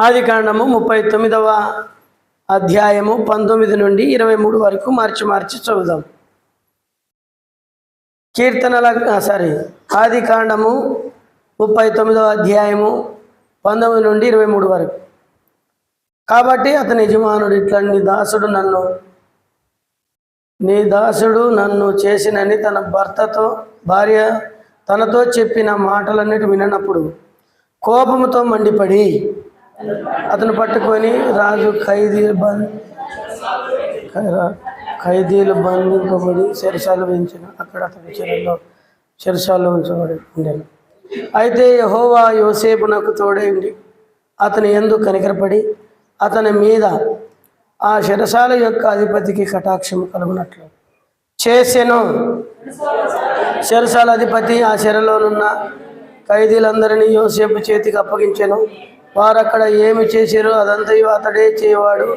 ఆదికాండము 39వ అధ్యాయము 19 నుండి 23 వరకు మార్చి చదువుదాం. ఆదికాండము 39వ అధ్యాయము 19 నుండి 23 వరకు. కాబట్టి అతని యజమానుడు ఇట్లా నీ దాసుడు నన్ను చేసినని తన భార్య తనతో చెప్పిన మాటలన్నిటి వినప్పుడు కోపముతో మండిపడి అతను పట్టుకొని రాజు ఖైదీలు బంధింపబడి చెరసాలలో వేయించిన అక్కడ అతని చెరసాలలో ఉంచబడి ఉండేను. అయితే యెహోవా యోసేపునకు తోడై ఉండి అతని యందు కనికరపడి అతని మీద ఆ చెరసాల యొక్క అధిపతికి కటాక్షం కలుగునట్లు చేసెను. చెరసాల అధిపతి ఆ చెరలోనున్న ఖైదీలందరినీ యోసేపు చేతికి అప్పగించెను. వారు అక్కడ ఏమి చేశారో అదంతయు అతడే చేయవాడు.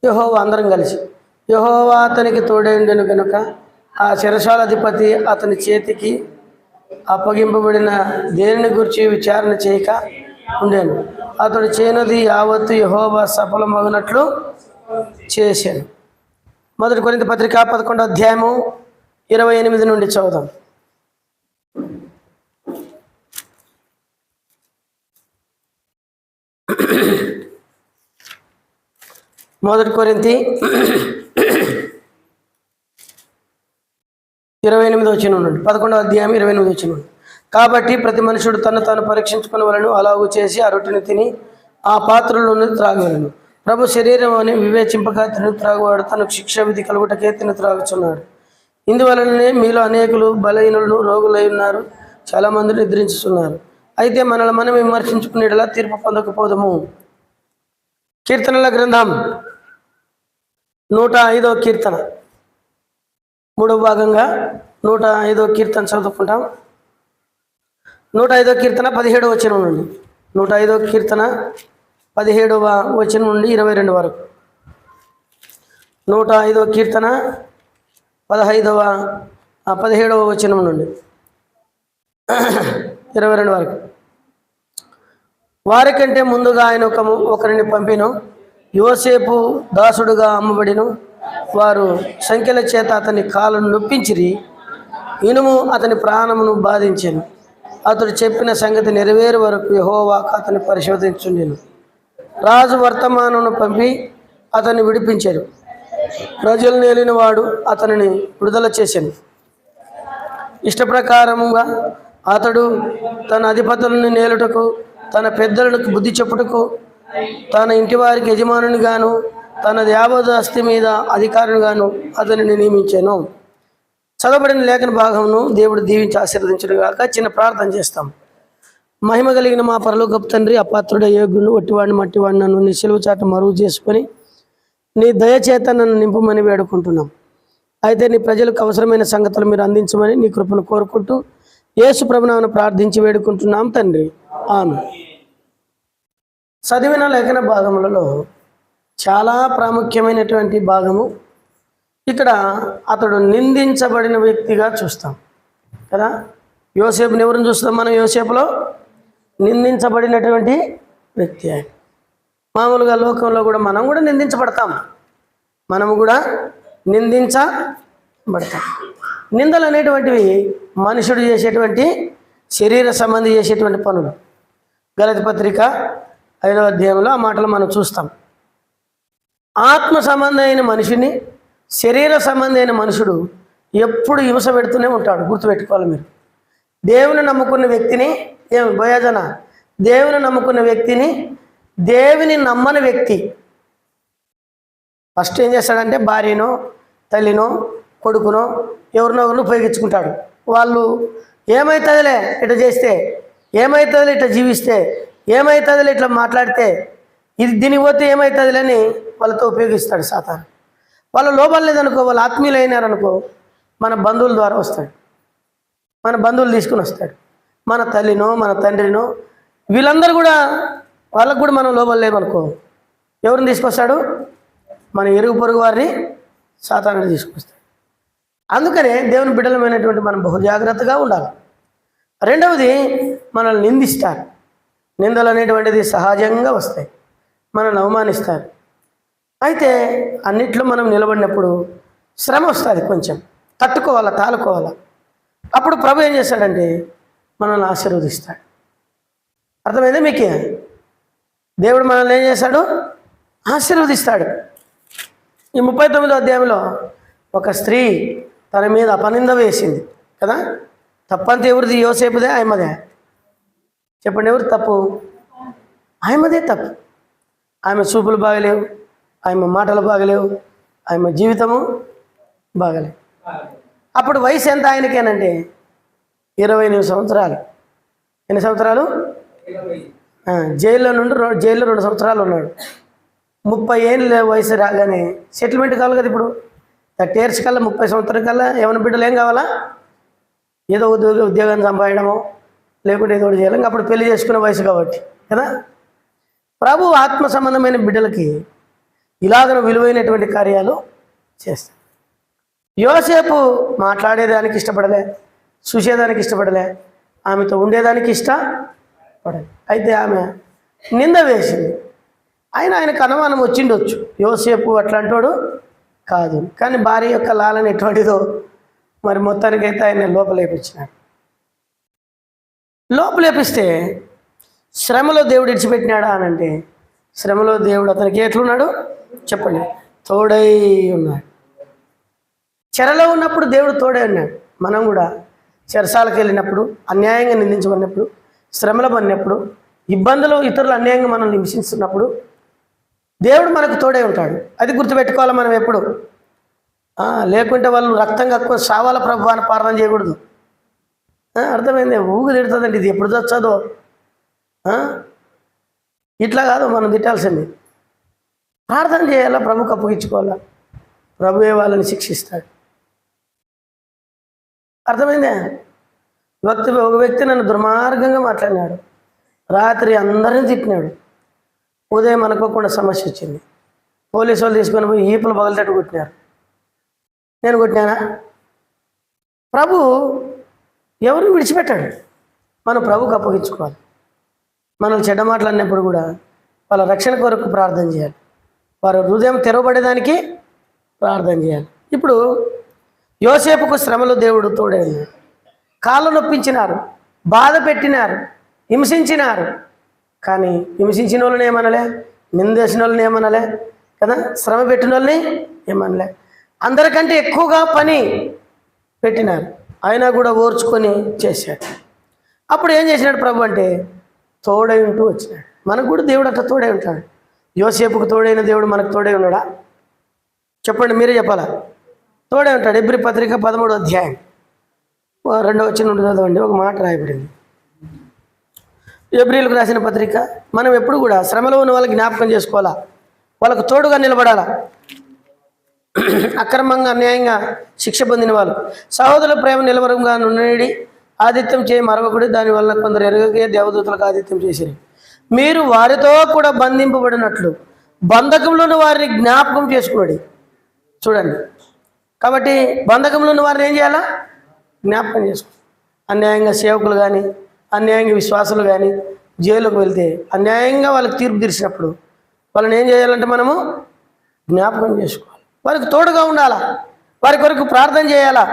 యెహోవా అందరం కలిసి యెహోవా అతనికి తోడైండెను గనుక ఆ చెరసాల అధిపతి అతని చేతికి అప్పగింపబడిన దేనిని గురించి విచారణ చేయక ఉండేను. అతడు చేయనది యావత్తు యెహోవా సఫలమగునట్లు చేశాను. 1 కొరింథీ పత్రిక 11వ అధ్యాయము 28 నుండి చదువుదాం. 1 కొరింథీ 28 వచనం నుండి 11వ అధ్యాయం 28 వచనం నుండి. కాబట్టి ప్రతి మనుషుడు తను తాను పరీక్షించుకునే వలను అలాగూ చేసి ఆ రొట్టెని తిని ఆ పాత్రలోని త్రాగవలను. ప్రభు శరీరం అని వివేచింపక తిని త్రాగువాడు తనకు శిక్ష విధి కలుగుటకే తిని త్రాగుచున్నాడు. ఇందువలననే మీలో అనేకులు బలహీనులను రోగులై ఉన్నారు, చాలామంది నిద్రించుతున్నారు. అయితే మనల్ని మనం విమర్శించుకునేలా తీర్పు పొందకపోదము. కీర్తనల గ్రంథం 105వ కీర్తన 3వ భాగంగా 105వ కీర్తన చదువుకుంటాం. 105వ కీర్తన 17వ వచనం నుండి 105వ కీర్తన 17వ వచనం నుండి 22 వరకు. 105వ కీర్తన 17వ వచనం నుండి 22 వరకు. వారికంటే ముందుగా ఆయన ఒకరిని పంపిను. యోసేపు దాసుడుగా అమ్మబడిను. వారు సంఖ్యల చేత అతని కాళ్ళను నొప్పించిరి. ఇనుము అతని ప్రాణమును బాధించెను. అతడు చెప్పిన సంగతి నెరవేరు వరకు యెహోవా అతని పరిశోధించుండెను. రాజు వర్తమానమును పంపి అతన్ని విడిపించాడు. ప్రజలు నేలిన వాడు అతనిని విడుదల చేశాను. ఇష్టప్రకారముగా అతడు తన అధిపతులను నేలుటకు, తన పెద్దలకు బుద్ధి చెప్పుటకు, తన ఇంటి వారికి యజమానుని గాను తన యావదాస్తి మీద అధికారిని గాను అతనిని నియమించాను. చదవబడిన లేఖన భాగమును దేవుడు దీవించి ఆశీర్వదించడం కాక చిన్న ప్రార్థన చేస్తాం. మహిమ కలిగిన మా పరలోకపు తండ్రి, అపాత్రుడ యోగును ఒట్టివాడిని మట్టివాడిని నన్ను నీ సిలువ చాట మరుగు చేసుకొని నీ దయచేత నన్ను నింపమని వేడుకుంటున్నాం. అయితే నీ ప్రజలకు అవసరమైన సంగతులు మీరు అందించమని నీ కృపను కోరుకుంటూ యేసు ప్రభునామమున ప్రార్థించి వేడుకుంటున్నాం తండ్రి, ఆమేన్. చదివిన లేఖన భాగములలో చాలా ప్రాముఖ్యమైనటువంటి భాగము. ఇక్కడ అతడు నిందించబడిన వ్యక్తిగా చూస్తాం కదా. యోసేపుని ఎవరిని చూస్తాం మనం? యోసేపులో నిందించబడినటువంటి వ్యక్తి ఆయన. మామూలుగా లోకంలో కూడా మనం కూడా నిందించబడతాం. మనము కూడా నిందించబడతాం. నిందలు అనేటువంటివి మనుషుడు చేసేటువంటి శరీర సంబంధి చేసేటువంటి పనులు. గలతీ పత్రిక 5వ అధ్యాయంలో ఆ మాటలు మనం చూస్తాం. ఆత్మ సంబంధి అయిన మనిషిని, శరీర సంబంధి అయిన మనుషుడు ఎప్పుడు హింస పెడుతూనే ఉంటాడు. గుర్తుపెట్టుకోవాలి మీరు. దేవుని నమ్ముకున్న వ్యక్తిని దేవుని నమ్ముకున్న వ్యక్తిని దేవుని నమ్మని వ్యక్తి ఫస్ట్ ఏం చేస్తాడంటే భార్యనో, తల్లినో, కొడుకునో ఎవరినో ఉపయోగించుకుంటాడు. వాళ్ళు ఏమవుతుందిలే ఇట్లా చేస్తే, ఏమవుతుందిలే ఇట్లా జీవిస్తే, ఏమవుతుందిలే ఇట్లా మాట్లాడితే, దీనికి పోతే ఏమవుతుందిలే అని వాళ్ళతో ఉపయోగిస్తాడు సాతాను. వాళ్ళ లోపల లేదనుకో, వాళ్ళు ఆత్మీయులు అయినారనుకో, మన బంధువుల ద్వారా వస్తాడు. మన బంధువులు తీసుకుని వస్తాడు. మన తల్లినో, మన తండ్రినో, వీళ్ళందరూ కూడా వాళ్ళకు కూడా మనం లోపల లేమనుకో, ఎవరిని తీసుకొస్తాడు? మన ఇరుగు పొరుగు వారిని సాతానుని తీసుకొస్తాడు. అందుకనే దేవుని బిడ్డలమైనటువంటి మనం బహు జాగ్రత్తగా ఉండాలి. రెండవది, మనల్ని నిందిస్తారు. నిందలు అనేటువంటిది సహజంగా వస్తాయి, మనల్ని అవమానిస్తారు. అయితే అన్నిట్లో మనం నిలబడినప్పుడు శ్రమ వస్తుంది, కొంచెం తట్టుకోవాలా, తాళుకోవాలా. అప్పుడు ప్రభు ఏం చేస్తాడంటే మనల్ని ఆశీర్వదిస్తాడు. అర్థమైందా మీకే? దేవుడు మనల్ని ఏం చేస్తాడు? ఆశీర్వదిస్తాడు. ఈ 39వ అధ్యాయంలో ఒక స్త్రీ తన మీద అపనింద వేసింది కదా. తప్పంతా ఎవరిది? యోసేపుదే, ఆయమదే? చెప్పండి, ఎవరు తప్పు? ఆయమదే తప్పు. ఆమె చూపులు బాగలేవు, ఆమె మాటలు బాగలేవు, ఆమె జీవితము బాగలేవు. అప్పుడు వయసు ఎంత ఆయనకేనంటే 28 సంవత్సరాలు. ఎన్ని సంవత్సరాలు? జైల్లో 2 సంవత్సరాలు ఉన్నాడు. 30 ఏళ్ళ వయసు రాగానే సెటిల్మెంట్ కావాలి కదా. ఇప్పుడు 30 years కల్లా, 30 సంవత్సరాల కల్లా ఏమైనా బిడ్డలు ఏం కావాలా? ఏదో ఉద్యోగాన్ని సంపాదడమో లేకుంటే ఏదో చేయాలి. ఇంకా అప్పుడు పెళ్లి చేసుకునే వయసు కాబట్టి కదా. ప్రభు ఆత్మ సంబంధమైన బిడ్డలకి ఇలాగ విలువైనటువంటి కార్యాలు చేస్తాడు. యోసేపు మాట్లాడేదానికి ఇష్టపడలే, చూసేదానికి ఇష్టపడలే, ఆమెతో ఉండేదానికి ఇష్టపడలే. అయితే ఆమె నింద వేసింది. ఆయనకు అనుమానం వచ్చిండొచ్చు, యోసేపు అట్లాంటోడు కాదు. కానీ భార్య యొక్క లాలన ఎటువంటిదో మరి మొత్తానికైతే ఆయన లోపలేపించినాడు. లోపలేపిస్తే శ్రమలో దేవుడు ఇడిచిపెట్టినాడా అని అంటే, శ్రమలో దేవుడు అతనికి ఎట్లున్నాడు చెప్పండి? తోడై ఉన్నాడు. చెరలో ఉన్నప్పుడు దేవుడు తోడై ఉన్నాడు. మనం కూడా చెరసాలకు వెళ్ళినప్పుడు, అన్యాయంగా నిందించబడినప్పుడు, శ్రమలు పడినప్పుడు, ఇబ్బందులు, ఇతరులు అన్యాయంగా మనల్ని హింసిస్తున్నప్పుడు దేవుడు మనకు తోడై ఉంటాడు. అది గుర్తుపెట్టుకోవాలి మనం ఎప్పుడు. లేకుంటే వాళ్ళు రక్తం కక్కువ సావాల ప్రభు అని ప్రార్థన చేయకూడదు. అర్థమైంది? ఊగు తిడుతుందండి, ఇది ఎప్పుడు చచ్చదో. ఇట్లా కాదు మనం తిట్టాల్సింది. ప్రార్థన చేయాలా, ప్రభుకు అప్పగించుకోవాలా, ప్రభువే వాళ్ళని శిక్షిస్తాడు. అర్థమైందే? ఒక వ్యక్తి నన్ను దుర్మార్గంగా మాట్లాడినాడు, రాత్రి అందరినీ తిట్టినాడు. ఉదయం అనుకోకుండా సమస్య వచ్చింది, పోలీసు వాళ్ళు తీసుకొని పోయి ఈపులు పగలతట్టు కొట్టినారు. నేను కొట్టినానా? ప్రభు ఎవరిని విడిచిపెట్టాడు. మనం ప్రభుకు అప్పగించుకోవాలి. మనం చెడ్డ మాటలు కూడా వాళ్ళ రక్షణ కొరకు ప్రార్థన చేయాలి, వారి హృదయం తెరవబడేదానికి ప్రార్థన చేయాలి. ఇప్పుడు యోసేపుకు శ్రమలో దేవుడు తోడే ఉన్నాడు. కాళ్ళు నొప్పించినారు, బాధ పెట్టినారు, హింసించినారు. కానీ హింసించిన వాళ్ళని ఏమనలే, నిందేసిన వాళ్ళని ఏమనలే కదా, శ్రమ పెట్టిన వాళ్ళని ఏమనలే. అందరికంటే ఎక్కువగా పని పెట్టినారు, అయినా కూడా ఓర్చుకొని చేశాడు. అప్పుడు ఏం చేసినాడు ప్రభు అంటే తోడై ఉంటూ వచ్చినాడు. మనకు కూడా దేవుడు అట్లా తోడై ఉంటాడు. యోసేపుకు తోడైన దేవుడు మనకు తోడై ఉన్నాడా? చెప్పండి, మీరే చెప్పాలా. తోడై ఉంటాడు. ఎబ్రీ పత్రిక 13వ అధ్యాయం 2వ వచనం చదవండి. ఒక మాట రాయబడింది. ఎబ్రీలకు రాసిన పత్రిక. మనం ఎప్పుడు కూడా శ్రమలో ఉన్న వాళ్ళకి జ్ఞాపకం చేసుకోవాలా, వాళ్ళకు తోడుగా నిలబడాలా. అక్రమంగా అన్యాయంగా శిక్ష పొందిన వాళ్ళు సహోదరుల ప్రేమ నిలవరంగా నుండి ఆతిథ్యం చేయ మరొకటి, దానివల్ల కొందరు ఎరగకే దేవదూతలకు ఆతిథ్యం చేసిరి. మీరు వారితో కూడా బంధింపబడినట్లు బంధకంలో ఉన్న వారిని జ్ఞాపకం చేసుకున్నాడు. చూడండి, కాబట్టి బంధకంలో ఉన్న వారిని ఏం చేయాలా? జ్ఞాపకం చేసుకో. అన్యాయంగా సేవకులు కానీ, అన్యాయంగా విశ్వాసులు కానీ జైలుకు వెళ్తే అన్యాయంగా వాళ్ళకి తీర్పు తీర్చినప్పుడు వాళ్ళని ఏం చేయాలంటే మనము జ్ఞాపకం చేసుకోవాలి. వారికి తోడుగా ఉండాలా, వారి కొరకు ప్రార్థన చేయాలా.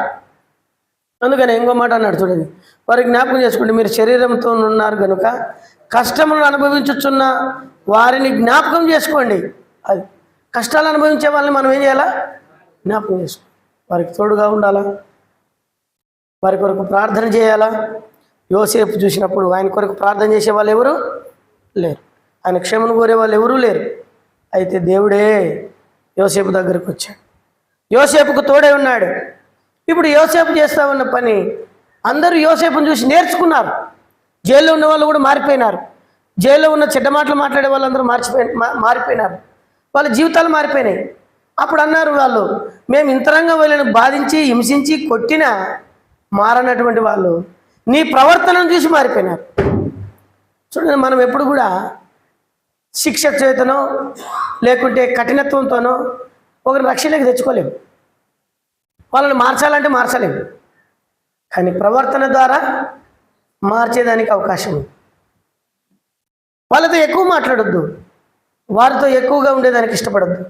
అందుకని ఇంకో మాట అన్నాడు చూడండి, వారికి జ్ఞాపకం చేసుకోండి, మీరు శరీరంతో ఉన్నారు కనుక కష్టములను అనుభవించుచున్న వారిని జ్ఞాపకం చేసుకోండి. అది కష్టాలు అనుభవించే వాళ్ళని మనం ఏం చేయాలా? జ్ఞాపకం చేసుకోండి. వారికి తోడుగా ఉండాలా, వారి కొరకు ప్రార్థన చేయాలా. యోసేపు చూసినప్పుడు ఆయన కొరకు ప్రార్థన చేసే వాళ్ళు ఎవరు లేరు, ఆయన క్షమను కోరే వాళ్ళు ఎవరూ లేరు. అయితే దేవుడే యోసేపు దగ్గరకు వచ్చాడు, యోసేపుకు తోడే ఉన్నాడు. ఇప్పుడు యోసేపు చేస్తా ఉన్న పని అందరూ యోసేపుని చూసి నేర్చుకున్నారు. జైల్లో ఉన్న వాళ్ళు కూడా మారిపోయినారు. జైల్లో ఉన్న చెడ్డ మాటలు మాట్లాడే వాళ్ళందరూ మారిపోయినారు. వాళ్ళ జీవితాలు మారిపోయినాయి. అప్పుడు అన్నారు వాళ్ళు, మేము ఇంతరంగా వీళ్ళని బాధించి హింసించి కొట్టినా మారనటువంటి వాళ్ళు నీ ప్రవర్తనను చూసి మారిపోయినారు. చూడండి, మనం ఎప్పుడు కూడా శిక్ష చేతనో లేకుంటే కఠినత్వంతోనో ఒకరిని రక్షణకి తెచ్చుకోలేము. వాళ్ళని మార్చాలంటే మార్చలేము, కానీ ప్రవర్తన ద్వారా మార్చేదానికి అవకాశం ఉంది. వాళ్ళతో ఎక్కువ మాట్లాడొద్దు, వారితో ఎక్కువగా ఉండేదానికి ఇష్టపడద్దు.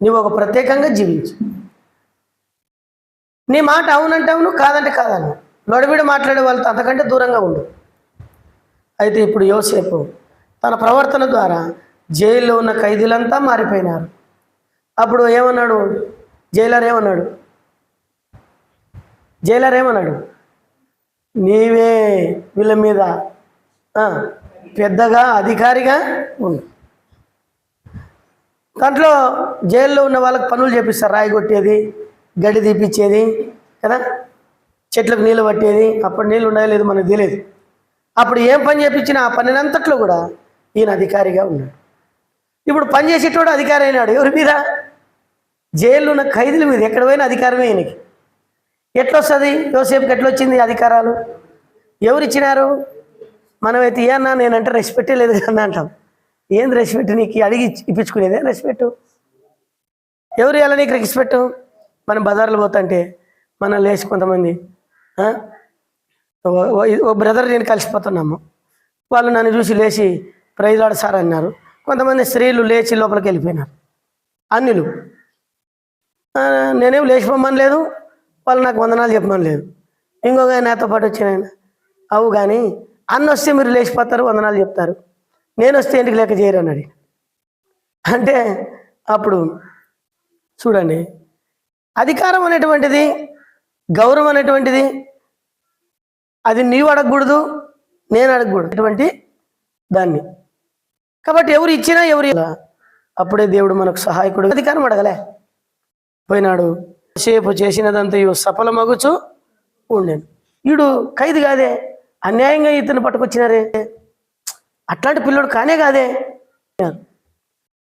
నీవు ఒక ప్రత్యేకంగా జీవించు. నీ మాట అవునంటే అవును, కాదంటే కాదను. లొడబిడి మాట్లాడే వాళ్ళతో అంతకంటే దూరంగా ఉండు. అయితే ఇప్పుడు యోసేపు తన ప్రవర్తన ద్వారా జైల్లో ఉన్న ఖైదీలంతా మారిపోయినారు. అప్పుడు ఏమన్నాడు జైలర్ ఏమన్నాడు? నీవే వీళ్ళ మీద పెద్దగా అధికారిగా ఉండు. దాంట్లో జైల్లో ఉన్న వాళ్ళకి పనులు చేపిస్తారు, రాయి కొట్టేది, గడ్డి తీపిచ్చేది కదా, చెట్లకు నీళ్ళు పట్టేది. అప్పుడు నీళ్ళు ఉన్నాయో లేదో మనకు తెలియదు. అప్పుడు ఏం పని చేపించినా ఆ పనినంతట్లో కూడా ఈయన అధికారిగా ఉన్నాడు. ఇప్పుడు పని చేసేటోడు అధికారి అయినాడు. ఎవరి మీద? జైల్లో ఉన్న ఖైదీల మీద. ఎక్కడ పోయినా అధికారమే ఈయనకి. ఎట్లొస్తుంది యోసేపుకి? ఎట్లొచ్చింది అధికారాలు? ఎవరిచ్చినారు? మనమైతే ఏమన్నా నేనంటే రెస్పెక్టే లేదు కదా అంటాం. ఏంది రెస్పెక్ట్? నీకు అడిగి ఇప్పించుకునేదే రెస్పెక్ట్? ఎవరు ఇవ్వాలి నీకు రెస్పెక్ట్? మనం బజార్లో పోతుంటే మనం లేచి కొంతమంది ఓ బ్రదర్ నేను కలిసిపోతున్నాము, వాళ్ళు నన్ను చూసి లేచి ప్రైజ్లాడు సార్ అన్నారు. కొంతమంది స్త్రీలు లేచి లోపలికి వెళ్ళిపోయినారు, అన్యులు. నేనేం లేచిపోమని లేదు, వాళ్ళు నాకు వందనాలు చెప్పమని లేదు. ఇంకొక నాతో పాటు వచ్చిన ఆయన, అవు కానీ అన్న వస్తే మీరు లేచిపోతారు, వందనాలు చెప్తారు, నేను వస్తే ఇంటికి లెక్క చేయరు అన్నాడు. అంటే అప్పుడు చూడండి, అధికారం అనేటువంటిది, గౌరవం అనేటువంటిది అది నీవు అడగకూడదు, నేను అడగకూడదు అటువంటి దాన్ని. కాబట్టి ఎవరు ఇచ్చినా ఎవరు అప్పుడే దేవుడు మనకు సహాయకుడు. అధికారం అడగలే పోయినాడు. సేపు చేసినదంతా సఫలమగుచు ఉండేను. వీడు ఖైదు కాదే, అన్యాయంగా ఇతను పట్టుకొచ్చినారే, అట్లాంటి పిల్లడు కానే కాదే.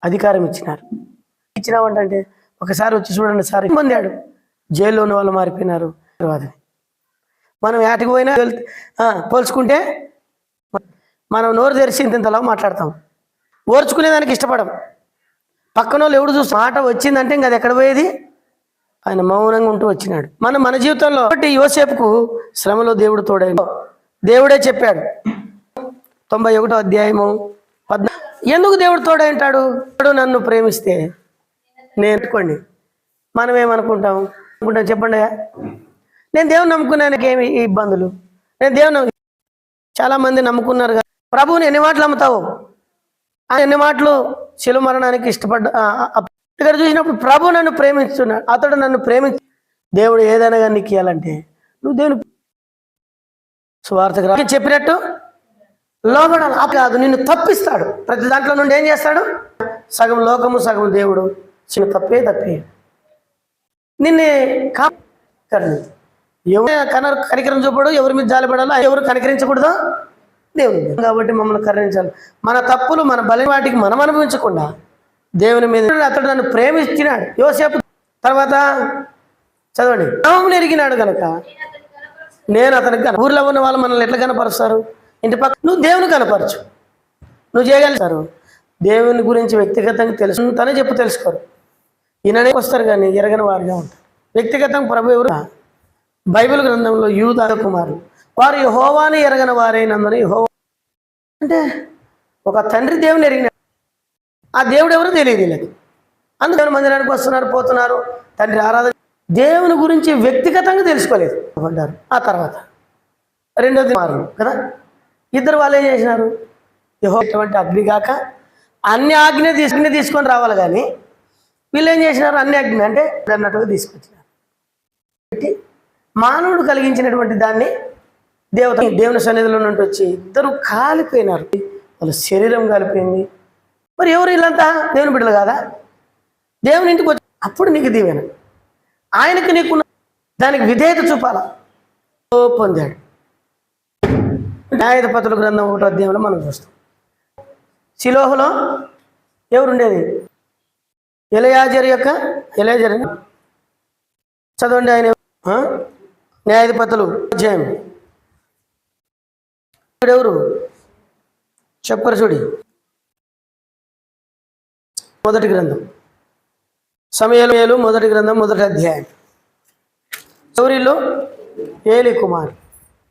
అధికారం ఇచ్చినారు. ఇచ్చినామంటే ఒకసారి వచ్చి చూడండి సార్, పొందాడు. జైల్లో ఉన్న వాళ్ళు మారిపోయినారు. తర్వాత మనం ఏటికి పోయినా పోల్చుకుంటే మనం నోరు తెరిచి ఇంతలా మాట్లాడతాం, ఓర్చుకునేదానికి ఇష్టపడం. పక్కన వాళ్ళు ఎవడు చూసి మాట వచ్చిందంటే ఇంకా అది ఎక్కడ పోయేది? ఆయన మౌనంగా ఉంటూ వచ్చినాడు. మన జీవితంలో యోసేపుకు శ్రమలో దేవుడు తోడైన దేవుడే చెప్పాడు. 91వ అధ్యాయము 14. ఎందుకు దేవుడు తోడై ఉంటాడు? నన్ను ప్రేమిస్తే నేర్చుకోండి. మనం ఏమనుకుంటాం చెప్పండి, నేను దేవుని నమ్ముకున్నాను, ఏమి ఇబ్బందులు? నేను దేవుని చాలామంది నమ్ముకున్నారు కదా. ప్రభువుని ఎన్ని మాటలు నమ్ముతావు? ఎన్ని మాటలు శిలువ మరణానికి ఇష్టపడ్డా. ఇక్కడ చూసినప్పుడు ప్రభు నన్ను ప్రేమిస్తున్నాడు, అతడు నన్ను ప్రేమించి దేవుడు ఏదైనా కానీ నీకు ఇవ్వాలంటే నువ్వు దేవుని సువార్తకు చెప్పినట్టు లోబడాలి. కాదు, నిన్ను తప్పిస్తాడు. ప్రతి దాంట్లో నుండి ఏం చేస్తాడు? సగం లోకము సగం దేవుడు. చిన్న తప్పే నిన్నే ఎవరు కనికరం చూపడు, ఎవరి మీద జాలిపడాలో ఎవరు కనికరించకూడదో దేవుని. కాబట్టి మమ్మల్ని కరుణించాలి. మన తప్పులు మన బలి వాటికి మనం అనుభవించకుండా దేవుని మీద. అతడు నన్ను ప్రేమించినాడు. యోసేపు తర్వాత చదవండి, నామమును ఎరిగినాడు కనుక నేను అతనికి. ఊర్లో ఉన్న వాళ్ళు మనల్ని ఎట్లా కనపరుస్తారు? ఇంటి పక్క నువ్వు దేవుని కనపరచు, నువ్వు చేయగలుగుతారు. దేవుని గురించి వ్యక్తిగతంగా తనే తెలుసుకోరు. ఈయననే వస్తారు కానీ ఎరగని వారిగా ఉంటారు. వ్యక్తిగతంగా ప్రభు ఎవరు? బైబిల్ గ్రంథంలో యూదా కుమారులు వారు యెహోవాని ఎరగని వారైనందున యెహోవా అంటే ఒక తండ్రి దేవుని ఎరిగిన ఆ దేవుడు ఎవరో తెలియదు వీళ్ళకి. అందుకని మందిరానికి వస్తున్నారు, పోతున్నారు, తండ్రి ఆరాధన. దేవుని గురించి వ్యక్తిగతంగా తెలుసుకోలేదు అంటారు. ఆ తర్వాత రెండోది మారు కదా, ఇద్దరు వాళ్ళు ఏం చేసినారు? యెహోవా ఎటువంటి అగ్ని కాక అన్ని ఆజ్ఞ తీసుకొని రావాలి, కానీ వీళ్ళు ఏం చేసినారు? అన్ని అగ్ని అంటే అన్నట్టుగా తీసుకొచ్చినారు. మానవుడు కలిగించినటువంటి దాన్ని దేవుని సన్నిధిలో నుండి వచ్చి ఇద్దరు కాలిపోయినారు. వాళ్ళ శరీరం కాలిపోయింది. మరి ఎవరు వీళ్ళంతా? దేవుని బిడ్డలు కాదా? దేవుని ఇంటికి వచ్చి అప్పుడు నీకు దీవెన. ఆయనకు నీకున్న దానికి విధేయత చూపాలా. పొందాడు. న్యాయాధిపతుల గ్రంథం 1వ అధ్యాయంలో మనం చూస్తాం. షిలోహులో ఎవరుండేది? ఎలయాజరు చదవండి. ఆయన న్యాయాధిపతులు అధ్యాయం ఎవరు చెప్పరు చూడి. మొదటి గ్రంథం సమూయేలు మొదటి గ్రంథం 1వ అధ్యాయం. ఎవరిలో? ఏలి కుమార్.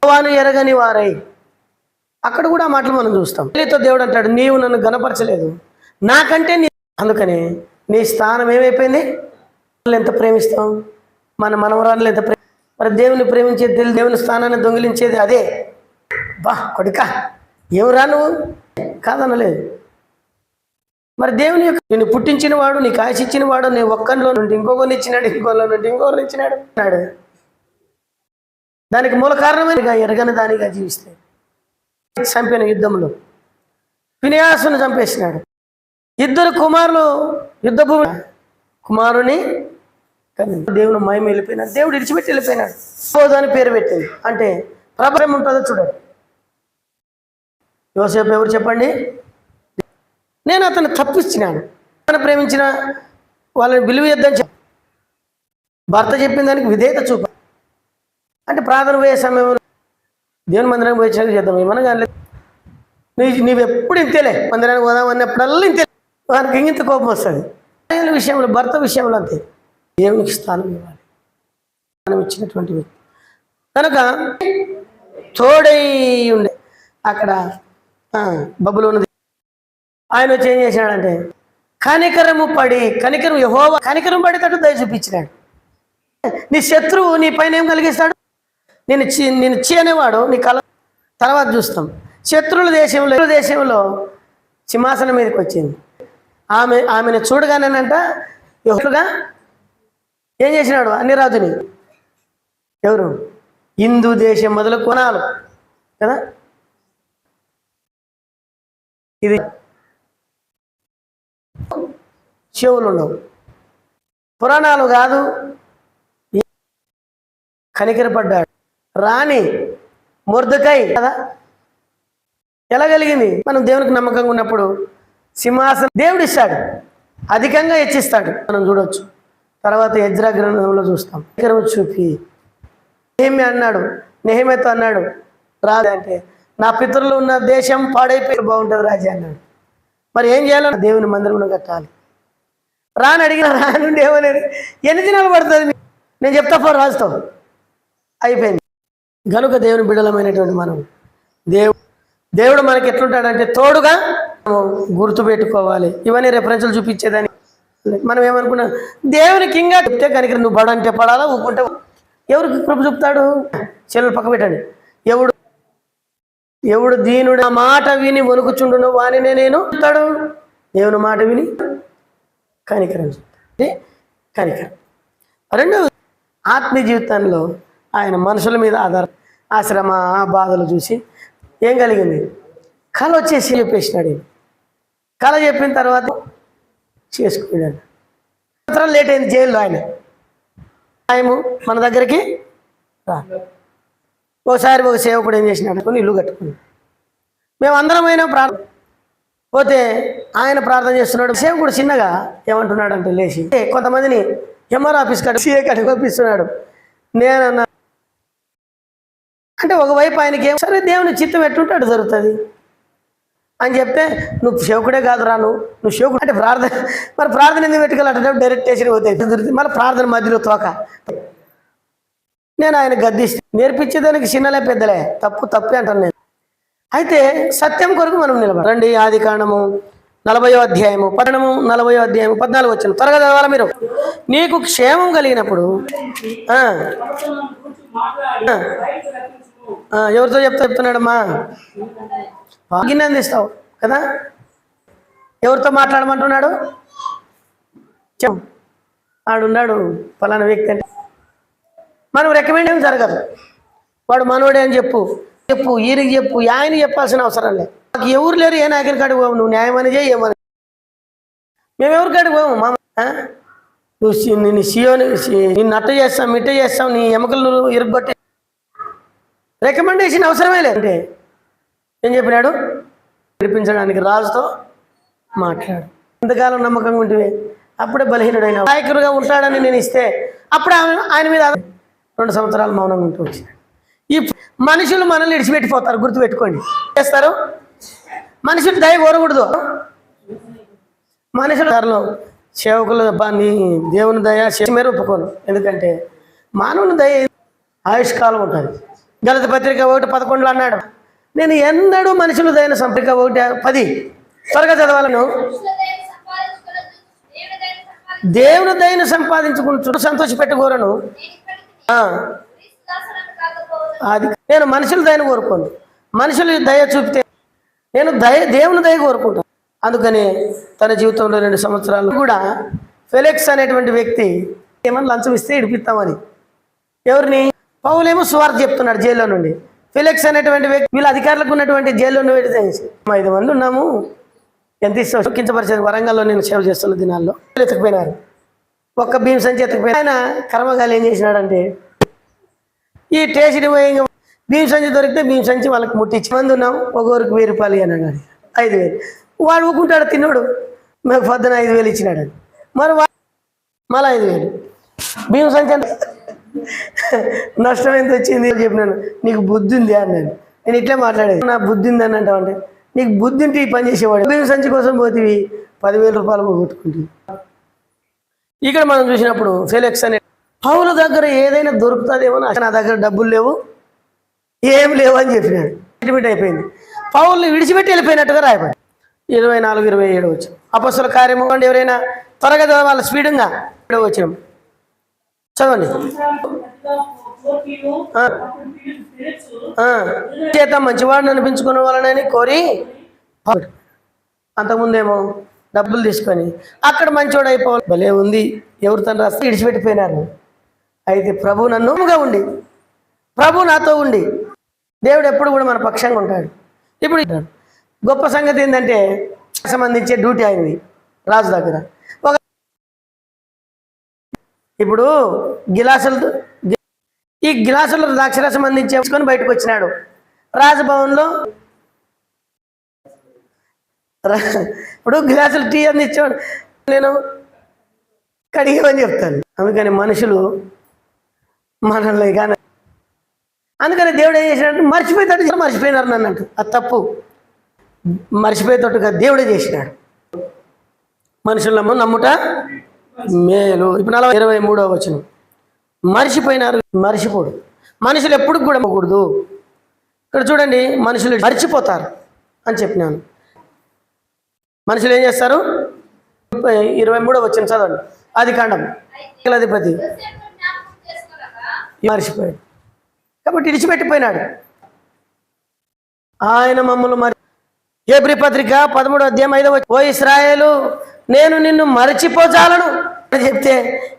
యెహోవాను ఎరగని వారై అక్కడ కూడా ఆ మాటలు మనం చూస్తాం. తల్లితో దేవుడు అంటాడు, నీవు నన్ను గణపరచలేదు, నాకంటే అందుకని నీ స్థానం ఏమైపోయింది. ఎంత ప్రేమిస్తాం, మన మనవరాలు ఎంత మరి దేవుని ప్రేమించేది, దేవుని స్థానాన్ని దొంగిలించేది అదే. బా కొడుక ఏమిరా నువ్వు కాదనలేదు. మరి దేవుని యొక్క నిన్ను పుట్టించిన వాడు, నీకు ఆశ ఇచ్చిన వాడు, నీ ఒక్కరిలో నుండి ఇంకొకరిని ఇచ్చినాడు, ఇంకొకరిలో నుండి ఇంకొకరిని ఇచ్చినాడు అన్నాడు. దానికి మూల కారణమైన ఎరగని దానిగా జీవిస్తే చంపిన యుద్ధంలో ఫినియాసును చంపేసినాడు. ఇద్దరు కుమారులు యుద్ధ భూమి కుమారుని దేవుని మహిమ వెళ్ళిపోయినాడు, దేవుడు విడిచిపెట్టి వెళ్ళిపోయినాడు. అని పేరు పెట్టింది. అంటే ప్రభావం ఉంటుందో చూడండి. యోసేపు ఎవరు చెప్పండి? నేను అతను తప్పించినాను, ప్రేమించిన వాళ్ళని విలువ ఇద్దని భర్త చెప్పిన దానికి విధేయత చూప. అంటే ప్రార్థన పోయే సమయంలో దేవుని మందిరానికి పోయేసాక చేద్దాం ఏమన్నా కానీ నీవు ఎప్పుడు ఇంతేలే, మందిరానికి పోదాం అన్నప్పుడల్లా ఇంతే. వానికి ఇంత కోపం వస్తుంది. విషయంలో భర్త విషయంలో అంతే. దేవునికి స్థానం ఇవ్వాలి, స్థానం ఇచ్చినటువంటి వ్యక్తి కనుక తోడై ఉండే అక్కడ బబులో ఉన్నది. ఆయన వచ్చి ఏం చేసినాడంటే కనికరం యెహోవా కనికరం పడేటట్టు దయ చూపించినాడు. నీ శత్రువు నీ పైన ఏం కలిగిస్తాడు? నేను అనేవాడు నీ కళ తర్వాత చూస్తాం. శత్రువుల దేశంలో సింహాసనం మీదకి వచ్చింది. ఆమెను చూడగానేనంట యెహోవాగా ఏం చేసినాడు? అన్ని రాజుని ఎవరు హిందూ దేశం మొదలు కొనాలు కదా. ఇది చెవులు ఉండవు, పురాణాలు కాదు. కనికరపడ్డాడు. రాణి మొర్దెకై కదా ఎలా కలిగింది? మనం దేవునికి నమ్మకంగా ఉన్నప్పుడు సింహాసనం దేవుడు ఇస్తాడు, అధికంగా హెచ్చిస్తాడు. మనం చూడవచ్చు. తర్వాత ఎజ్రా గ్రంథంలో చూస్తాం. కనికరం చూపి నెహెమ్యాతో అన్నాడు రాజు అంటే నా పితరులు ఉన్న దేశం పాడైపోయి బాగుంటుంది రాజా అన్నాడు. మరి ఏం చేయాలి? దేవుని మందిరంలో కట్టాలి. రాని అడిగిన రానుండి ఏమనేది ఎన్ని దినాలు పడుతుంది నేను చెప్తా పో రాజుతో అయిపోయింది. కనుక దేవుని బిడ్డలమైనటువంటి మనం దేవుడు మనకి ఎట్లుంటాడంటే తోడుగా గుర్తుపెట్టుకోవాలి. ఇవన్నీ రెఫరెన్స్లు చూపించేదాన్ని మనం ఏమనుకున్నాం, దేవునికి ఇంకా చెప్తే కనుక నువ్వు పడంటే పడాలా, ఊకుంటే ఎవరికి కృప చూపుతాడు? చెల్లెలు పక్క పెట్టండి. ఎవడు దీనుడు ఆ మాట విని వణుకుచుండును వానినే నేను చెప్తాడు. దేవుని మాట విని కనికరం చెప్తాడు. కనికరం. రెండవ ఆత్మీయ జీవితంలో ఆయన మనుషుల మీద ఆ శ్రమ ఆ బాధలు చూసి ఏం కలిగింది? కళ వచ్చేసి చెప్పేసినాడు. కళ చెప్పిన తర్వాత చేసుకున్నాడు. లేట్ అయింది జైల్లో. ఆయన మన దగ్గరికి ఒకసారి ఒక సేవకుడు ఏం చేసినాడు అనుకుని ఇల్లు కట్టుకుని మేమందరమైనా ప్రార్థన పోతే ఆయన ప్రార్థన చేస్తున్నాడు. సేవకుడు చిన్నగా ఏమంటున్నాడు అంటే లేచి కొంతమందిని ఎంఆర్ ఆఫీస్ కాడ సిఏ కాడికి పంపిస్తున్నాడు. నేనన్నా అంటే ఒకవైపు ఆయనకి ఏం సరే దేవుని చిత్తం ఎట్టుంటాడు జరుగుతుంది అని చెప్తే నువ్వు సేవకుడే కాదురా నువ్వు సేవకుడు అంటే మరి ప్రార్థన ఎందుకు పెట్టుకోవాలంటే డైరెక్ట్ స్టేషన్ పోతాయి మళ్ళీ ప్రార్థన మధ్యలో తోక. నేను ఆయన గద్దిస్తే నేర్పించేదానికి చిన్నలే పెద్దలే తప్పే అంటాను నేను. అయితే సత్యం కొరకు మనం నిలబడండి. ఆది కాండము 40వ అధ్యాయము 14 వచ్చిన త్వరగా చదవాలి మీరు. నీకు క్షేమం కలిగినప్పుడు ఎవరితో చెప్తున్నాడమ్మా? గిన్నె అందిస్తావు కదా. ఎవరితో మాట్లాడమంటున్నాడు? ఆడున్నాడు ఫలానా వ్యక్తి అంటే మనం రికమెండ్ ఏం జరగదు. వాడు మనోడే అని చెప్పు ఈయనకి చెప్పు ఆయన చెప్పాల్సిన అవసరం లేదు. నాకు ఎవరు లేరు. ఏ నాయకుని కాడికి పోవు, నువ్వు న్యాయమని చేయి ఏమని. మేము ఎవరి కాడికి పోము. నువ్వు నిన్ను అట్ట చేస్తాం ఇట్ట చేస్తాం నీ ఎముకలు నువ్వు ఇరుగ్గొట్టి రికమెండేషన్ అవసరమే లేదంటే ఏం చెప్పినాడు? విడిపించడానికి రాజుతో మాట్లాడు. ఇంతకాలం నమ్మకంగా ఉంటే అప్పుడే బలహీనుడైన నాయకుడిగా ఉంటాడని నేను ఇస్తే అప్పుడే ఆయన మీద 2 సంవత్సరాలు మౌనంగా ఉంటూ వచ్చినాడు. ఈ మనుషులు మనల్ని విడిచిపెట్టిపోతారు, గుర్తుపెట్టుకోండి. చేస్తారు మనుషులు దయ కోరకూడదు. మనుషుల ధరలో సేవకులు నీ దేవుని దయ మేర ఒప్పుకోను. ఎందుకంటే మానవుని దయ ఆయుష్కాలం ఉంటుంది. గలతీ పత్రిక 1:11 అన్నాడు, నేను ఎన్నడూ మనుషులు దైన సంపద 1:10 త్వరగా చదవాలను. దేవుని దయను సంపాదించుకుంటూ సంతోషపెట్టుకోరను. అది నేను మనుషుల దయను కోరుకోను. మనుషులు దయ చూపితే నేను దేవుని దయ కోరుకుంటాను. అందుకని తన జీవితంలో 2 సంవత్సరాలు కూడా ఫెలిక్స్ అనేటువంటి వ్యక్తి ఏమన్నా లంచం ఇస్తే ఇడిపిస్తామని, ఎవరిని? పౌలేమో సువార్త చెప్తున్నాడు జైల్లో నుండి. ఫెలిక్స్ అనేటువంటి వ్యక్తి వీళ్ళ అధికారులకు ఉన్నటువంటి జైల్లో 5 మంది ఉన్నాము, ఎంత ఇస్తావు కించపరిచేది. వరంగల్లో నేను సేవ చేస్తున్న దినాల్లో ఎత్తుకుపోయినారు. ఒక్క భీమ్ సంచి ఎత్తుకుపోయి ఆయన కర్మగాలు ఏం చేసినాడంటే ఈ టేషన్ పోయి భీమ్ సంచి దొరికితే భీమ్ సంచి వాళ్ళకి ముట్టించి మంది ఉన్నాం, ఒక్కొక్కరికి 1000 రూపాయలు అన్నాడు. 5000 వాడు ఊకుంటాడు తిన్నాడు. మాకు పొద్దున 5000 ఇచ్చినాడు. మరి మళ్ళీ 5000 భీమ్ సంచి నష్టం ఎంత వచ్చింది చెప్పినాను. నీకు బుద్ధి ఉంది అన్నాను. నేను ఇట్లా మాట్లాడేది, నా బుద్ధి ఉంది అని అంటావు అంటే నీకు బుద్ధి ఉంటే ఈ పని చేసేవాడు. భీమ్ సంచి కోసం పోతివి 10,000 రూపాయలు పోగొట్టుకుంటుంది. ఇక్కడ మనం చూసినప్పుడు ఫెలిక్స్ అనే పౌలు దగ్గర ఏదైనా దొరుకుతుందేమో, నా దగ్గర డబ్బులు లేవు, ఏం లేవు అని చెప్పినాడు. అడ్మిట్ అయిపోయింది. పౌల్ని విడిచిపెట్టి వెళ్ళిపోయినట్టుగా రాయబడి 24, 27 వచ్చి అపొస్తలుల కార్యము అండి. ఎవరైనా త్వరగా వాళ్ళ స్పీడ్గా వచ్చినాం చదవండి. చేత మంచివాడిని అనిపించుకునే వాళ్ళని కోరి అంతకుముందేమో డబ్బులు తీసుకొని అక్కడ మంచివాడు అయిపోవాలి. భలే ఉంది. ఎవరు తను రాస్తే విడిచిపెట్టిపోయినారు. అయితే ప్రభు నన్నుగా ఉండి, ప్రభు నాతో ఉండి, దేవుడు ఎప్పుడు కూడా మన పక్షంగా ఉంటాడు. ఇప్పుడు గొప్ప సంగతి ఏంటంటే సంబంధించే డ్యూటీ అయింది రాజు దగ్గర. ఇప్పుడు ఈ గిలాసులు ద్రాక్షరసం అందించేసుకొని బయటకు వచ్చినాడు రాజభవన్లో. ఇప్పుడు గ్లాసులు టీ అందించాడు, నేను కడిగేమని చెప్తాను. అందుకని మనుషులు మనల్ని కానీ అందుకని దేవుడు ఏం చేసినట్టు మర్చిపోయినారు నన్నట్టు. అది తప్పు. మర్చిపోయేటట్టుగా దేవుడే చేసినాడు. మనుషులము నమ్ముట మేలు. ఇప్పుడు 23వ వచనం. మర్చిపోయినారు. మర్చిపోడు. మనుషులు ఎప్పుడు కూడా నమ్మకూడదు. ఇక్కడ చూడండి, మనుషులు మర్చిపోతారు అని చెప్పినాను. మనుషులు ఏం చేస్తారు? 23వ వచనం చదవండి. ఆదికాండం. అధిపతి మర్చిపోయాడు కాబట్టి విడిచిపెట్టిపోయినాడు. ఆయన మమ్మల్ని హెబ్రీ పత్రిక 13వ అధ్యాయం 5వ వచనం. ఓ ఇశ్రాయేలు, నేను నిన్ను మరచిపోజాలను అని చెప్తే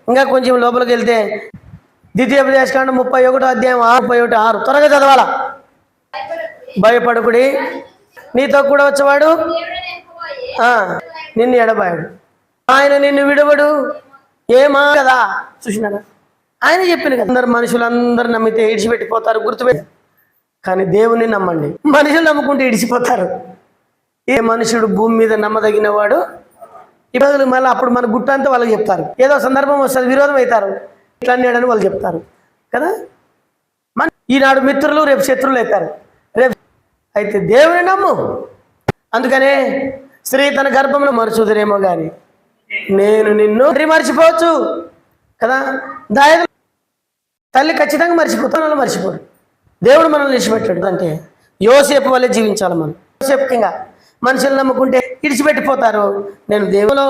ఇంకా కొంచెం లోపలికి వెళ్తే ద్వితీయోపదేశకాండం 31వ అధ్యాయం 6 త్వరగా చదవాలా. భయపడుకుడి, నీతో కూడా వచ్చేవాడు నిన్ను ఎడబాయాడు, ఆయన నిన్ను విడవడు ఏమా కదా. చూసినారా, ఆయన చెప్పిన కదా. అందరు మనుషులందరూ నమ్మితే ఇడిచిపెట్టిపోతారు, గుర్తుపెట్టి. కానీ దేవుని నమ్మండి. మనుషులు నమ్ముకుంటే ఇడిచిపోతారు. ఏ మనుషుడు భూమి మీద నమ్మదగిన వాడు ఇప్పుడు మళ్ళీ అప్పుడు మన గుట్ట అంతా వాళ్ళకి చెప్తారు. ఏదో సందర్భం వస్తుంది, విరోధం అవుతారు, ఇట్లా అన్నాడని వాళ్ళు చెప్తారు కదా. ఈనాడు మిత్రులు, రేపు శత్రువులు అవుతారు. రేపు అయితే దేవుని నమ్ము. అందుకనే స్త్రీ తన గర్భంలో మరుచుదురేమో కానీ నేను నిన్ను మర్చిపోవచ్చు కదా. తల్లి ఖచ్చితంగా మర్చిపోతాను, మర్చిపోడు. దేవుడు మనల్ని విడిచిపెట్టాడు. అంటే యోసేపు వల్లే జీవించాలి మనం. యోసేపుగా మనుషులు నమ్ముకుంటే ఇడిచిపెట్టిపోతారు. నేను దేవులో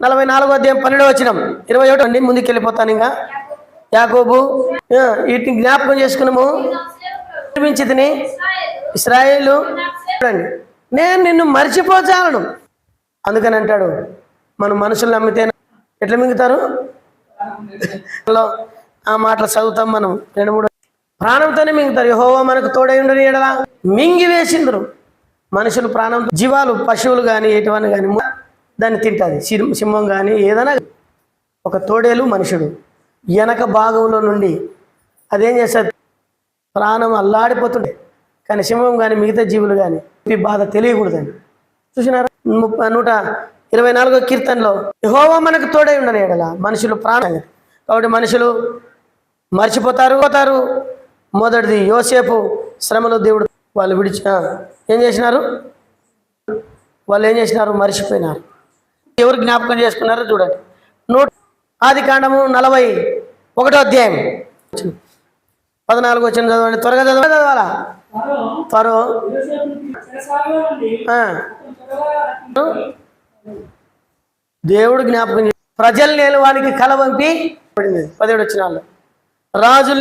44వ అధ్యాయం 12వ వచనం 21 అండి, ముందుకు వెళ్ళిపోతాను. ఇంకా యాకోబు వీటిని జ్ఞాపకం చేసుకున్నాము. నిర్మించితిని ఇశ్రాయేలు, చూడండి, నేను నిన్ను మర్చిపోచాలను. అందుకని అంటాడు, మనం మనుషులు నమ్మితే ఎట్లా మింగుతారు? ఆ మాటలు చదువుతాం మనం 2-3. ప్రాణంతోనే మింగుతారు. యెహోవా మనకు తోడై ఉండని ఎడల మింగి వేసిందరు. మనుషులు ప్రాణంతో, జీవాలు, పశువులు కానీ ఎటువంటి కానీ దాన్ని తింటుంది. సింహం కానీ ఏదైనా. ఒక తోడేలు మనుషుడు వెనక భాగంలో నుండి అదేం చేస్తుంది, ప్రాణం అల్లాడిపోతుండే. కానీ సింహం కానీ మిగతా జీవులు కానీ ఈ బాధ తెలియకూడదని. చూసినారా 124వ కీర్తనలో యెహోవా మనకు తోడై ఉండని ఎడల మనుషులు ప్రాణం. కాబట్టి మనుషులు మర్చిపోతారు. మొదటిది యోసేపు శ్రమలో దేవుడు వాళ్ళు ఏం చేసినారు? మర్చిపోయినారు. ఎవరు జ్ఞాపకం చేసుకున్నారో చూడండి. ఆదికాండము 41వ అధ్యాయం 14 వచ్చిన చదవండి. త్వరగా చదవాలా. ఫరో ఆ, దేవుడు జ్ఞాపకం ప్రజలు లేని వానికి కల పంపి 17 వచనాల్లో రాజు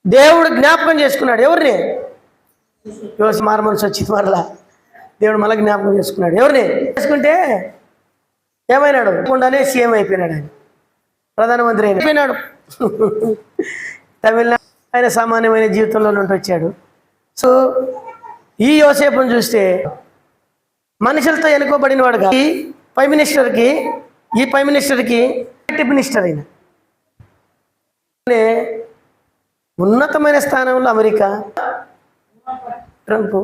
దేవుడు జ్ఞాపకం చేసుకున్నాడు ఎవరిని? మారు మనసు వచ్చింది మరలా దేవుడు మళ్ళీ జ్ఞాపకం చేసుకున్నాడు ఎవరిని? చేసుకుంటే ఏమైనాడు? ఉండనే సీఎం అయిపోయినాడు, ఆయన ప్రధానమంత్రి అయిపోయినాడు. తమిళనాడు ఆయన సామాన్యమైన జీవితంలో నుండి వచ్చాడు. సో ఈ యోసేపును చూస్తే మనుషులతో ఎన్నుకోబడిన వాడు కాదు. ఈ ప్రైమ్ మినిస్టర్కి డిప్యూటీ మినిస్టర్ అయిన ఉన్నతమైన స్థానంలో అమెరికా ట్రంప్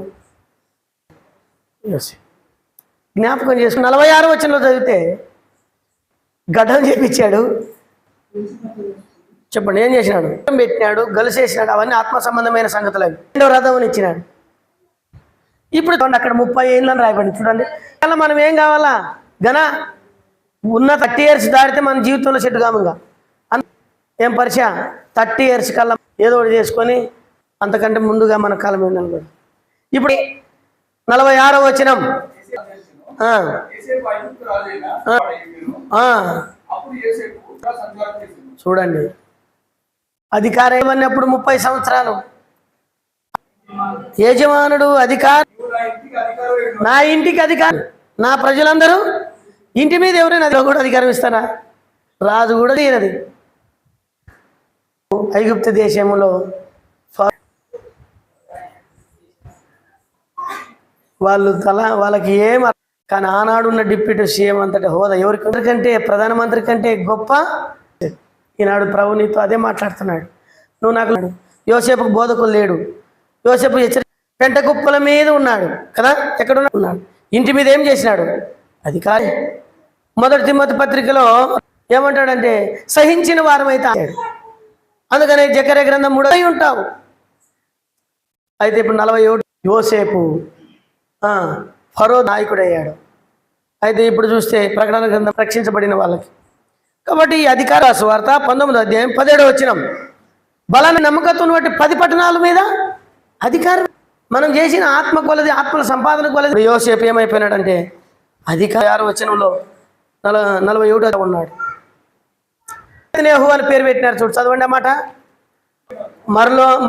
జ్ఞాపకం చేసుకుని 46 వచనంలో చదివితే గడ్డం చేపించాడు. చెప్పండి ఏం చేసినాడు? పెట్టినాడు, గలిసేసినాడు. అవన్నీ ఆత్మ సంబంధమైన సంగతులు. అవి 2వ రథం ఇచ్చినాడు. ఇప్పుడు అక్కడ 30 ఏళ్ళని రాయబడి చూడండి. అలా మనం ఏం కావాలా? ఉన్న 30 years దాటితే మన జీవితంలో సెట్ కాముగా ఏం పరిచయం 30 years కల్లా ఏదో ఒకటి చేసుకొని అంతకంటే ముందుగా మన కాలం మీద నిలబడి. ఇప్పుడు 46వ వచనం చూడండి. అధికారం అన్నప్పుడు 30 సంవత్సరాలు యజమానుడు అధికారం, నా ఇంటికి అధికారం, నా ప్రజలందరూ ఇంటి మీద ఎవరైనా కూడా అధికారం ఇస్తారా? రాజు కూడా తీరది. ఐగుప్తు దేశంలో వాళ్ళకి ఏం, కానీ ఆనాడున్న డిప్యూటీ సీఎం అంతటి హోదా ఎవరికంటే ప్రధానమంత్రి కంటే గొప్ప. ఈనాడు ప్రభు నీతో అదే మాట్లాడుతున్నాడు. నువ్వు నాకు యోసేపుకు బోధకులు లేడు. యోసేపు పెంట కుప్పల మీద ఉన్నాడు కదా, ఎక్కడ ఉన్నాడు? ఇంటి మీద ఏం చేసినాడు? అధికారి. 1 తిమోతి పత్రికలో ఏమంటాడంటే సహించిన వారమైతే. అందుకనే జకర్యా గ్రంథం 3 ఉంటావు. అయితే ఇప్పుడు 41 యోసేపు ఫరో నాయకుడయ్యాడు. అయితే ఇప్పుడు చూస్తే ప్రకటన గ్రంథం రక్షించబడిన వాళ్ళకి. కాబట్టి ఈ అధికార సువార్త 19వ అధ్యాయం 17వ వచనం బలాన్ని నమ్మకత్వం బట్టి 10 పట్టణాల మీద అధికారం. మనం చేసిన ఆత్మ కొలది, ఆత్మల సంపాదన కొలది. యోసేపు ఏమైపోయినాడంటే అధికార 6వ వచనంలో 41 ఉన్నాడు. నెతన్యాహు అని పేరు పెట్టినారు చూడు, చదవండి అన్నమాట.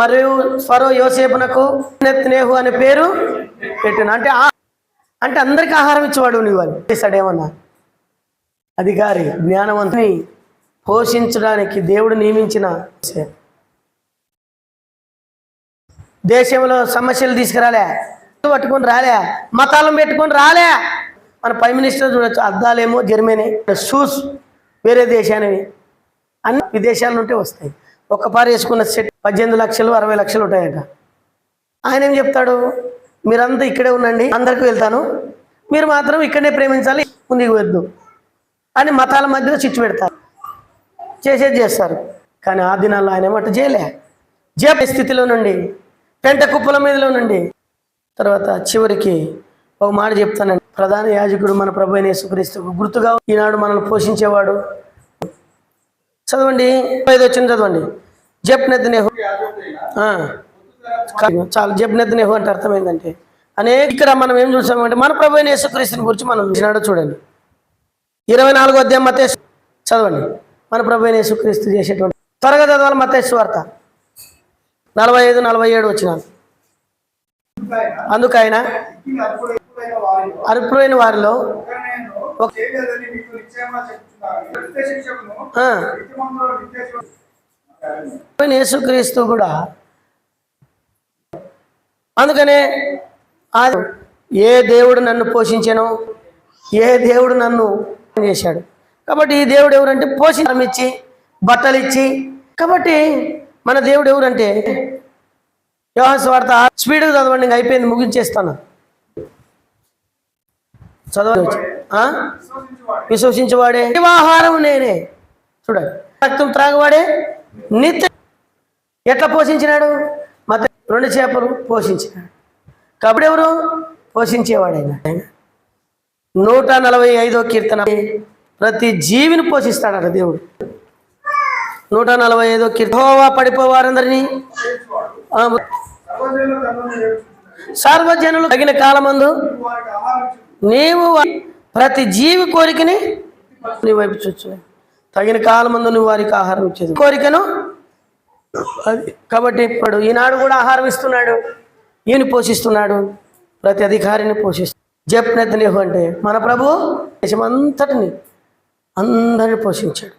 మరియు ఫరో యోసేపునకు నెతన్యాహు అనే పేరు పెట్టిన. అంటే అందరికి ఆహారం ఇచ్చేవాడు నువ్వు అని చేశాడేమన్నా. అధికారి, జ్ఞానవంతుని పోషించడానికి దేవుడు నియమించిన. దేశంలో సమస్యలు తీసుకురాలే, పట్టుకొని రాలే, మతాలను పెట్టుకొని రాలే. మన ప్రైమ్ మినిస్టర్ చూడొచ్చు, అద్దాలేమో జర్మనీ, షూస్ వేరే దేశానివి, అన్ని విదేశాల నుండి వస్తాయి. ఒక్కపారి వేసుకున్న సెట్ 18 లక్షలు 60 లక్షలు ఉంటాయట. ఆయన ఏం చెప్తాడు? మీరంతా ఇక్కడే ఉండండి, అందరికీ వెళ్తాను, మీరు మాత్రం ఇక్కడనే ప్రేమించాలి, ముందుకు వద్దు అని మతాల మధ్యలో చిచ్చు పెడతారు, చేసేది చేస్తారు. కానీ ఆ దినాల్లో ఆయన ఏమంట చేయలే. స్థితిలో నుండి, పెంట కుప్పల మీదలో నుండి తర్వాత చివరికి ఒక మాట చెప్తానండి. ప్రధాన యాజకుడు మన ప్రభు అయిన యేసుక్రీస్తుకు గుర్తుగా ఈనాడు మనల్ని పోషించేవాడు. చదవండి 5వ వచనం చదవండి. జెప్నెతన్యాహు. చాలు, జెప్నెతన్యాహు అంటే అర్థమైందంటే ఇక్కడ మనం ఏం చూసామంటే మన ప్రభు అయిన యేసుక్రీస్తుని గురించి మనం చూసినాడో చూడండి. 24వ అధ్యాయం మత్తయి చదవండి. మన ప్రభు అయిన యేసుక్రీస్తు చేసేటువంటి త్వరగా చదవాలి. మత్తయి సువార్త 45-47 వచనాలు. అందుకైనా అర్పులైన వారిలో యేసుక్రీస్తు కూడా. అందుకనే ఏ దేవుడు నన్ను పోషించానో, ఏ దేవుడు నన్ను చేశాడు. కాబట్టి ఈ దేవుడు ఎవరంటే పోషించడం ఇచ్చి, బట్టలు ఇచ్చి. కాబట్టి మన దేవుడు ఎవరంటే యోహాను సువార్త స్పీడ్గా చదవండి, ఇంకా అయిపోయింది, ముగించేస్తాను. చదవచ్చు. విశ్వసించేవాడే ఆహారం నేనే. చూడండి, రక్తం త్రాగవాడే నిత్య. ఎట్లా పోషించినాడు? మత 2 చేపలు పోషించినాడు. కాబట్టి ఎవరు పోషించేవాడైనా. 145వ కీర్తన ప్రతి జీవిని పోషిస్తాడట దేవుడు. 145వ కీర్తన పడిపోవారందరినీ సర్వజనులు తగిన కాలమందు నీవు ప్రతి జీవి కోరికని నీ వైపు చూచు. తగిన కాలమందు నువ్వు వారికి ఆహారం ఇచ్చేది కోరికను అది. కాబట్టి ఇప్పుడు ఈనాడు కూడా ఆహారం ఇస్తున్నాడు, ఈయన పోషిస్తున్నాడు, ప్రతి అధికారిని పోషిస్తున్నాడు. జప్నెతనేహు అంటే మన ప్రభు దేశమంతటిని అందరిని పోషించాడు.